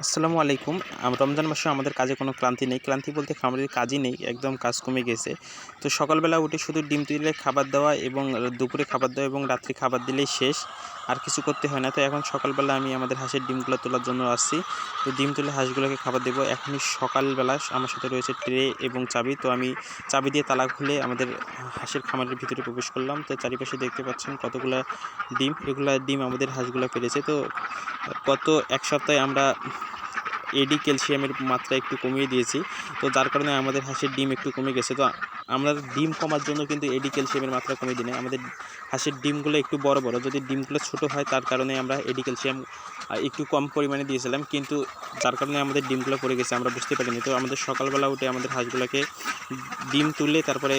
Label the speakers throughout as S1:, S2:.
S1: আসসালামু আলাইকুম। রমজান মাসে আমাদের কাজে কোনো ক্লান্তি নেই। ক্লান্তি বলতে খামারের কাজই নেই। একদম কাজ কমে গেছে। তো সকালবেলা উঠে শুধু ডিম তুলে খাবার দেওয়া এবং দুপুরে খাবার দেওয়া এবং রাত্রে খাবার দিলেই শেষ। আর কিছু করতে হয় না। তো এখন সকালবেলা আমি আমাদের হাঁসের ডিমগুলো তোলার জন্য আসছি। তো ডিম তুলে হাঁসগুলোকে খাবার দেবো। এখনই সকালবেলা আমার সাথে রয়েছে ট্রে এবং চাবি। তো আমি চাবি দিয়ে তালা খুলে আমাদের হাঁসের খামারের ভিতরে প্রবেশ করলাম। তো চারিপাশে দেখতে পাচ্ছেন কতগুলা ডিম। এগুলা ডিম আমাদের হাঁসগুলা পেড়েছে। তো গত ১ সপ্তাহে আমরা এডি ক্যালসিয়ামের মাত্রা একটু কমিয়ে দিয়েছি। তো যার কারণে আমাদের হাঁসের ডিম একটু কমে গেছে। তো আমরা ডিম কমার জন্য কিন্তু এডি ক্যালসিয়ামের মাত্রা কমিয়ে দিই নাই। আমাদের হাঁসের ডিমগুলো একটু বড় বড়, যদি ডিমগুলো ছোট হয় তার কারণে আমরা এডি ক্যালসিয়াম একটু কম পরিমাণে দিয়েছিলাম, কিন্তু যার কারণে আমাদের ডিমগুলো পড়ে গেছে, আমরা বুঝতে পারিনি। তো আমাদের সকালবেলা উঠে আমাদের হাঁসগুলোকে ডিম তুলে তারপরে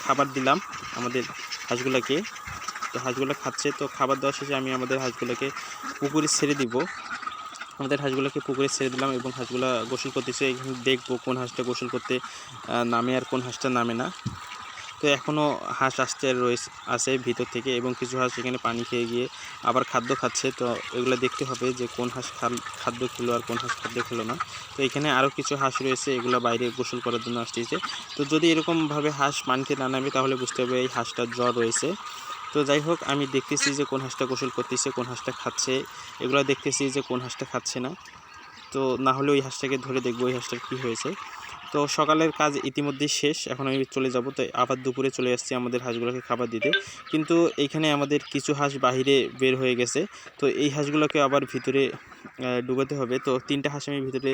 S1: খাবার দিলাম আমাদের হাঁসগুলোকে। তো হাঁসগুলো খাচ্ছে। তো খাবার দেওয়া শেষে আমি আমাদের হাঁসগুলোকে পুকুরে ছেড়ে দিব। আমাদের হাঁসগুলোকে পুকুরে ছেড়ে দিলাম এবং হাঁসগুলো গোসল করতেছে। এখানে দেখবো কোন হাঁসটা গোসল করতে নামে আর কোন হাঁসটা নামে না। তো এখনও হাঁস আছে ভিতর থেকে, এবং কিছু হাঁস এখানে পানি খেয়ে গিয়ে আবার খাদ্য খাচ্ছে। তো এগুলো দেখতে হবে যে কোন হাঁস খাদ্য খেলো আর কোন হাঁস খাদ্য খেলো না। তো এখানে আরও কিছু হাঁস রয়েছে, এগুলো বাইরে গোসল করার জন্য আসতেছে। তো যদি এরকমভাবে হাঁস পানিতে না নামে তাহলে বুঝতে হবে এই হাঁসটার জ্বর রয়েছে। তো যাই হোক, আমি দেখতেছি যে কোন হাঁসটা গোসল করতেছে, কোন হাঁসটা খাচ্ছে। এগুলো দেখতেছি যে কোন হাঁসটা খাচ্ছে না। তো না হলে ওই হাঁসটাকে ধরে দেখবো ওই হাঁসটার কী হয়েছে। তো সকালের কাজ ইতিমধ্যেই শেষ, এখন আমি চলে যাব। তো আবার দুপুরে চলে আসছি আমাদের হাঁসগুলোকে খাবার দিতে। কিন্তু এইখানে আমাদের কিছু হাঁস বাহিরে বের হয়ে গেছে। তো এই হাঁসগুলোকে আবার ভিতরে ডুবাতে হবে। তো 3টা হাঁস আমি ভিতরে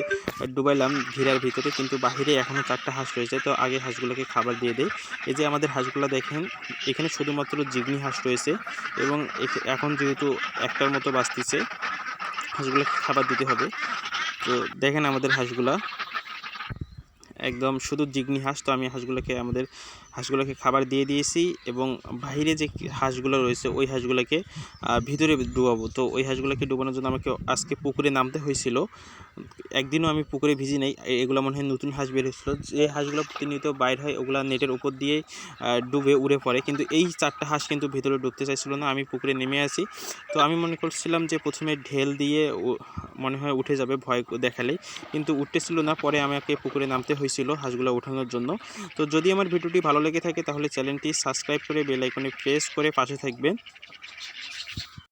S1: ডুবাইলাম ঘিরার ভিতরে, কিন্তু বাহিরে এখনও 4টা হাঁস রয়েছে। তো আগে হাঁসগুলোকে খাবার দিয়ে দেই। এই যে আমাদের হাঁসগুলো দেখেন, এখানে শুধুমাত্র জিগনি হাঁস রয়েছে, এবং এখন যেহেতু 1টার মতো বাজতেছে, হাঁসগুলোকে খাবার দিতে হবে। তো দেখেন আমাদের হাঁসগুলা একদম শুধু জিগনি হাঁস। তো আমি আমাদের হাঁসগুলোকে খাবার দিয়ে দিয়েছি, এবং বাইরে যে হাঁসগুলো রয়েছে ওই হাঁসগুলোকে ভিতরে ডুবাবো। তো ওই হাঁসগুলোকে ডুবানোর জন্য আমাকে আজকে পুকুরে নামতে হয়েছিল। একদিনও আমি পুকুরে ভিজি নেই। এগুলো মনে হয় নতুন হাঁস বের হয়েছিল। যে হাঁসগুলো প্রতিনিয়ত বাইর হয় ওগুলো নেটের উপর দিয়ে ডুবে উড়ে পড়ে, কিন্তু এই 4টা হাঁস কিন্তু ভিতরে ঢুকতে চাইছিল না। আমি পুকুরে নেমে আসি। তো আমি মনে করছিলাম যে প্রথমে ঢেল দিয়ে মনে হয় উঠে যাবে ভয় দেখালেই, কিন্তু উঠতেছিল না। পরে আমাকে পুকুরে নামতে হয়েছিল হাঁসগুলো ওঠানোর জন্য। তো যদি আমার ভিডিওটি ভালো লেগে থাকে তাহলে চ্যানেলটি সাবস্ক্রাইব করে বেল আইকনে প্রেস করে পাশে থাকবেন।